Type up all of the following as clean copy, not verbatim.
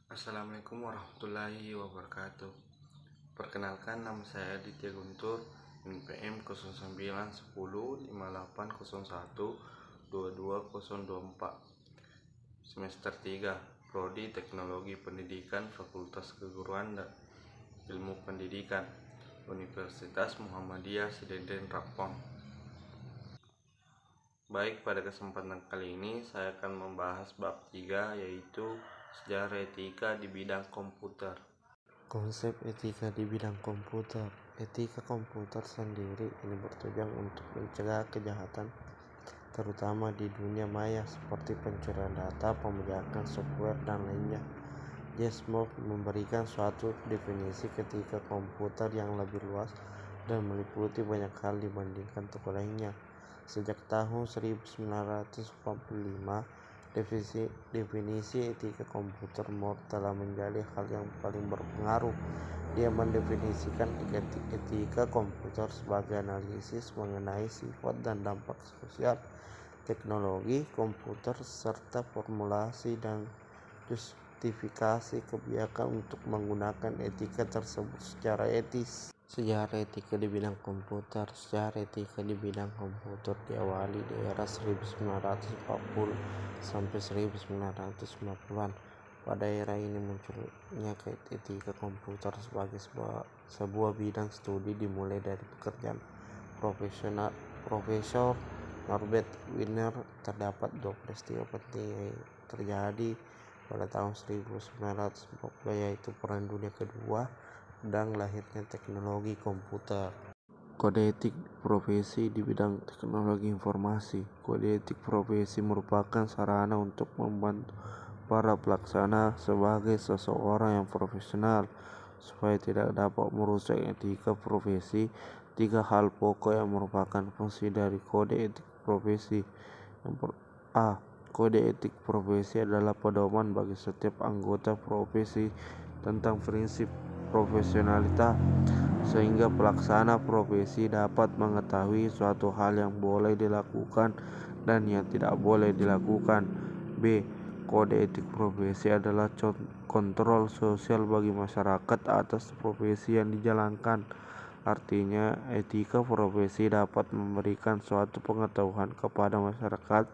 Assalamualaikum warahmatullahi wabarakatuh. Perkenalkan, nama saya Aditya Guntur, NPM 091081222024, semester 3, Prodi Teknologi Pendidikan, Fakultas Keguruan dan Ilmu Pendidikan, Universitas Muhammadiyah Sidenden Rapon. Baik, pada kesempatan kali ini saya akan membahas bab 3, yaitu sejarah etika di bidang komputer. Konsep etika di bidang komputer. Etika komputer sendiri ini bertujuan untuk mencegah kejahatan, terutama di dunia maya seperti pencurian data, pembajakan software, dan lainnya. Jasmov memberikan suatu definisi etika komputer yang lebih luas dan meliputi banyak hal dibandingkan tokoh lainnya. Sejak tahun 1945, definisi etika komputer telah menjadi hal yang paling berpengaruh. Dia mendefinisikan etika komputer sebagai analisis mengenai sifat dan dampak sosial teknologi komputer serta formulasi dan justifikasi kebijakan untuk menggunakan etika tersebut secara etis. Sejarah etika di bidang komputer. Sejarah etika di bidang komputer diawali di era 1940 sampai 1990-an. Pada era ini munculnya etika komputer sebagai sebuah bidang studi dimulai dari pekerjaan Profesor Norbert Wiener. Terdapat dua peristiwa penting yang terjadi pada tahun 1940, yaitu Perang Dunia Kedua dan lahirnya teknologi komputer. Kode etik profesi di bidang teknologi informasi. Kode etik profesi merupakan sarana untuk membantu para pelaksana sebagai seseorang yang profesional supaya tidak dapat merusak etika profesi. 3 hal pokok yang merupakan fungsi dari kode etik profesi. Kode etik profesi adalah pedoman bagi setiap anggota profesi tentang prinsip profesionalitas, sehingga pelaksana profesi dapat mengetahui suatu hal yang boleh dilakukan dan yang tidak boleh dilakukan. B. Kode etik profesi adalah kontrol sosial bagi masyarakat atas profesi yang dijalankan. Artinya, etika profesi dapat memberikan suatu pengetahuan kepada masyarakat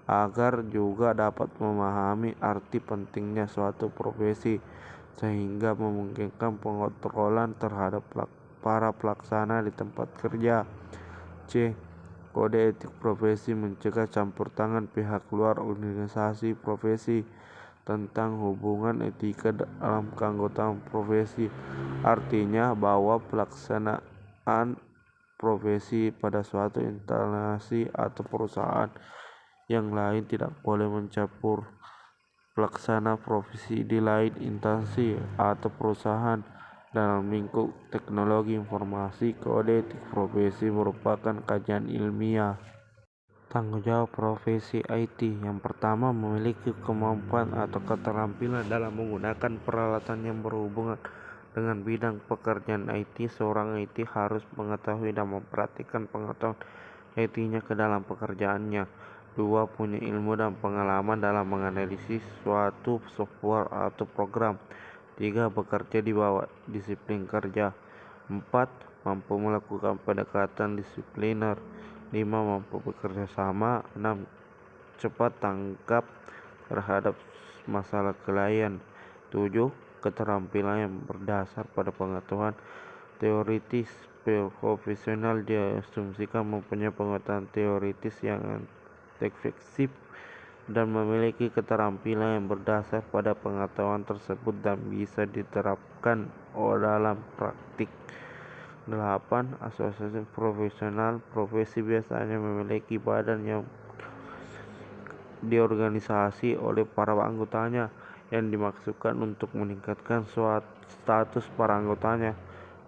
agar juga dapat memahami arti pentingnya suatu profesi, sehingga memungkinkan pengontrolan terhadap para pelaksana di tempat kerja. C. Kode etik profesi mencegah campur tangan pihak luar organisasi profesi tentang hubungan etika dalam keanggotaan profesi. Artinya bahwa pelaksanaan profesi pada suatu instansi atau perusahaan yang lain tidak boleh mencampur pelaksana profesi di lain instansi atau perusahaan. Dalam lingkup teknologi informasi, kode etik profesi merupakan kajian ilmiah. Tanggung jawab profesi IT. Yang pertama, memiliki kemampuan atau keterampilan dalam menggunakan peralatan yang berhubungan dengan bidang pekerjaan IT. Seorang IT harus mengetahui dan mempraktikkan pengetahuan IT-nya ke dalam pekerjaannya. 2. Punya ilmu dan pengalaman dalam menganalisis suatu software atau program. 3. Bekerja di bawah disiplin kerja. 4. Mampu melakukan pendekatan disipliner. 5. Mampu bekerja sama. 6. Cepat tanggap terhadap masalah klien. 7. Keterampilan yang berdasar pada pengetahuan teoritis. Profesional diasumsikan mempunyai pengetahuan teoritis yang efektif dan memiliki keterampilan yang berdasar pada pengetahuan tersebut dan bisa diterapkan dalam praktik. 8. Asosiasi profesional. Profesi biasanya memiliki badan yang diorganisasi oleh para anggotanya yang dimaksudkan untuk meningkatkan status para anggotanya.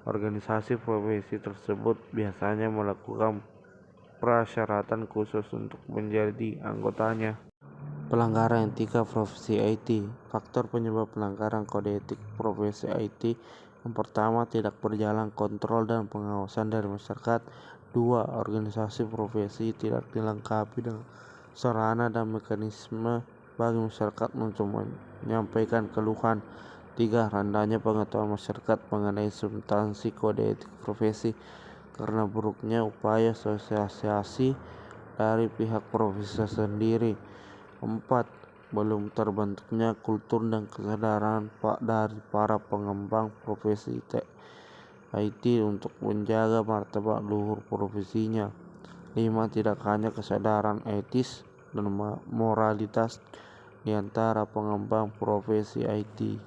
Organisasi profesi tersebut biasanya melakukan persyaratan khusus untuk menjadi anggotanya. Pelanggaran etika profesi IT. Faktor penyebab pelanggaran kode etik profesi IT. Yang pertama, tidak berjalan kontrol dan pengawasan dari masyarakat. 2. Organisasi profesi tidak dilengkapi dengan sarana dan mekanisme bagi masyarakat untuk menyampaikan keluhan. 3. Rendahnya pengetahuan masyarakat mengenai substansi kode etik profesi karena buruknya upaya sosialisasi dari pihak profesi sendiri. 4. Belum terbentuknya kultur dan kesadaran dari para pengembang profesi IT untuk menjaga martabat luhur profesinya. 5. Tidak hanya kesadaran etis dan moralitas di antara pengembang profesi IT.